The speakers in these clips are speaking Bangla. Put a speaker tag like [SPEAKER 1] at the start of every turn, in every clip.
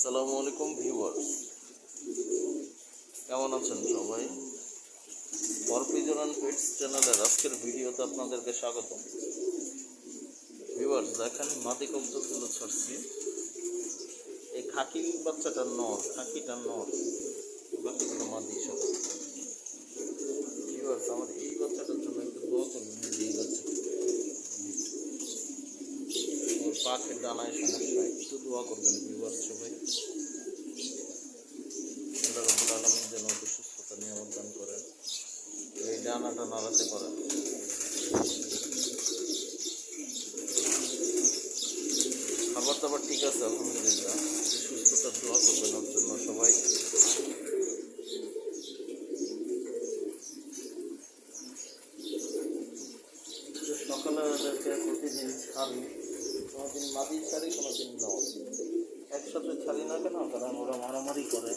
[SPEAKER 1] আসসালামু আলাইকুম ভিউয়ার্স, কেমন আছেন সবাই? অর্পিজরান পেটস চ্যানেলের আজকের ভিডিওতে আপনাদেরকে স্বাগতম। ভিউয়ার্স, দেখেন মাদি কবুতরগুলো ছাড়ছি। এই খাকি বাচ্চাটার নর, খাকিটার নর, বাকিগুলো মাদি সব। ভিউয়ার্স, আমার এই বাচ্চাটার জন্য একটু দোয়া করবেন। এই বাচ্চাটা ওর পাখির ডানায় সমস্যা, একটু দোয়া করবেন ভিউয়ার্স সবাই। আল্লাহ রাব্বুল আলামিন যেন ওকে সুস্থতা নিয়ামত দান করেন, এই ডানাটা নাড়াতে পারেন। খাবার দাবার ঠিক আছে আলহামদুলিল্লাহ, সুস্থতার দোয়া করবেন ওর জন্য সবাই। সকালে ওদেরকে প্রতিদিন ছাড়ি, কোনোদিন মাদি ছাড়ি, কোনোদিন নর, একসাথে ছাড়ি না কেন, কারণ ওরা মারামারি করে,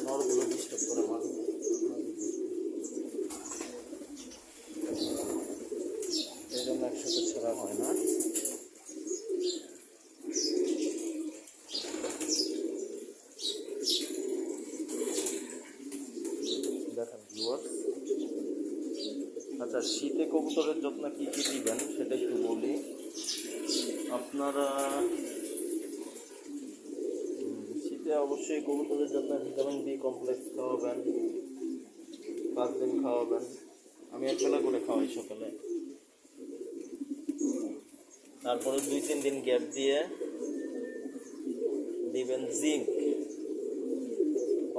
[SPEAKER 1] নরগুলো ডিস্টার্ব করে মাদি। এই জন্য একসাথে ছাড়া হয় না। দেখেন ভিউয়ার্স, আচ্ছা, শীতে কবুতরের যত্ন কী কী দিবেন সেটা একটু বলি। আপনারা শীতে অবশ্যই কবুতরের যত্ন ভিটামিন বি কমপ্লেক্স খাওয়াবেন, 5 দিন খাওয়াবেন। আমি একবেলা করে খাওয়াই সকালে, তারপরে 2-3 দিন গ্যাপ দিয়ে দিবেন জিঙ্ক,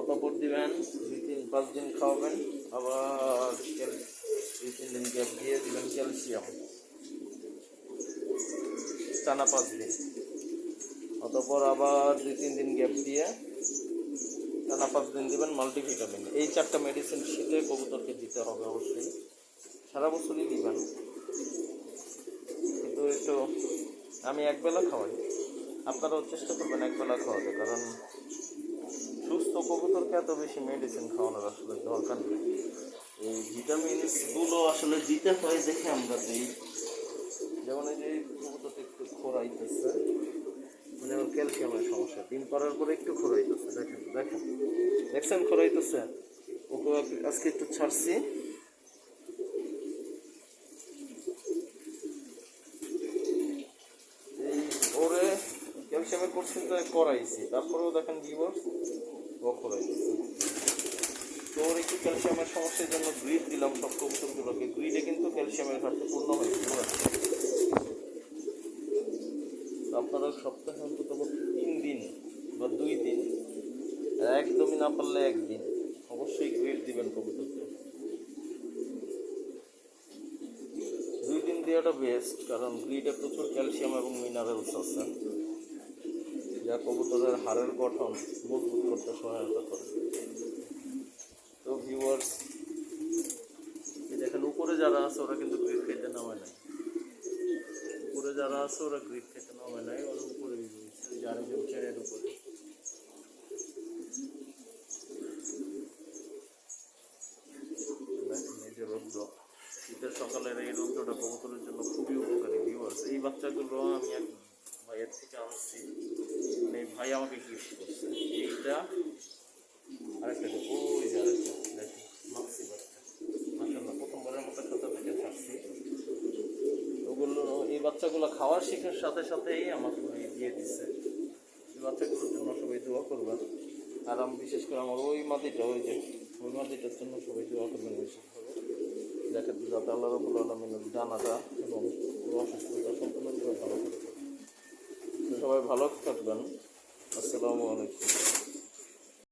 [SPEAKER 1] অতঃপর দিবেন 2-5 দিন খাওয়াবেন, আবার 2-3 দিন গ্যাপ দিয়ে দিবেন ক্যালসিয়াম, টানা 5 দিন, অতঃপর আবার 2-3 দিন গ্যাপ দিয়ে টানা 5 দিন দিবেন মাল্টিভিটামিন। এই 4টা মেডিসিন শীতে কবুতরকে দিতে হবে অবশ্যই, সারা বছরই দিবেন, কিন্তু একটু আমি একবেলা খাওয়াই, আপনারাও চেষ্টা করবেন একবেলা খাওয়াতে, কারণ সুস্থ কবুতরকে এত বেশি মেডিসিন খাওয়ানোর আসলে দরকার নেই। এই ভিটামিনসগুলো আসলে দিতে হয় দেখে আমরা দিই। যেমন এই যে কবুতরটা একটু খোরাইতেছে, মানে ওর ক্যালসিয়ামের সমস্যা, ডিম পাড়ার পরে একটু খোরাইতেছে, দেখেন দেখেন দেখছেন খোরাইতেছে। ওকে আজকে একটু ছাড়ছি, এই ওরে ক্যালসিয়ামের কোর্স কিন্তু করাইছি, তারপরেও দেখেন ভিউয়ার্স ও খোরাইতেছে। তো ওর একটু ক্যালসিয়ামের সমস্যার জন্য গ্রিড দিলাম সব কবুতরগুলোকে, গ্রিডে কিন্তু ক্যালসিয়ামের ঘাটতি পূর্ণ হয়েছিল। আপনারা সপ্তাহে অন্তত 3 দিন বা 2 দিন, একদমই না পারলে 1 দিন অবশ্যই গ্রিড দিবেন কবুতরকে। 2 দিন দেওয়াটা বেস্ট, কারণ গ্রিডে প্রচুর ক্যালসিয়াম এবং মিনারেলস আছে, যা কবুতরের হাড়ের গঠন মজবুত করতে সহায়তা করে। তো ভিউয়ার্স, দেখেন উপরে যারা আছে ওরা কিন্তু গ্রিড খেতে নামায় নাই, উপরে যারা আছে ওরা গ্রিড খেতে নামায় নাই, ওরা উপরে আরেকজন চেয়ারের উপরে। এই যে রৌদ্র, শীতের সকালের এই রৌদ্রটা কবুতরের জন্য খুবই উপকারী। ভিউয়ার্স, এই বাচ্চাগুলো আমি এক ভাইয়ের থেকে আনছি, এই ভাই আমাকে গিফট করছে। এইটা আরেকটা, ওই যে আরেকটা দেখেন মাক্সি বাচ্চা, মাশাআল্লাহ প্রথমবারের মতো কোথা থেকে ছাড়ছি। ওগুলো এই বাচ্চাগুলো খাওয়ার শিখার সাথে সাথেই আমাকে দিয়ে দিচ্ছে। এই বাচ্চাগুলোর জন্য সবাই দোয়া করবেন, আর আমি বিশেষ করে আমার ওই মাদিটা, ওই যে ওই মাদিটার জন্য সবাই দোয়া করবেন বিশেষভাবে, যাতে আল্লাহ রাব্বুল আলামিনের ডানাটা এবং অসুস্থতা সম্পূর্ণরূপে ভালো করে। সবাই ভালো থাকবেন। আসসালামু আলাইকুম।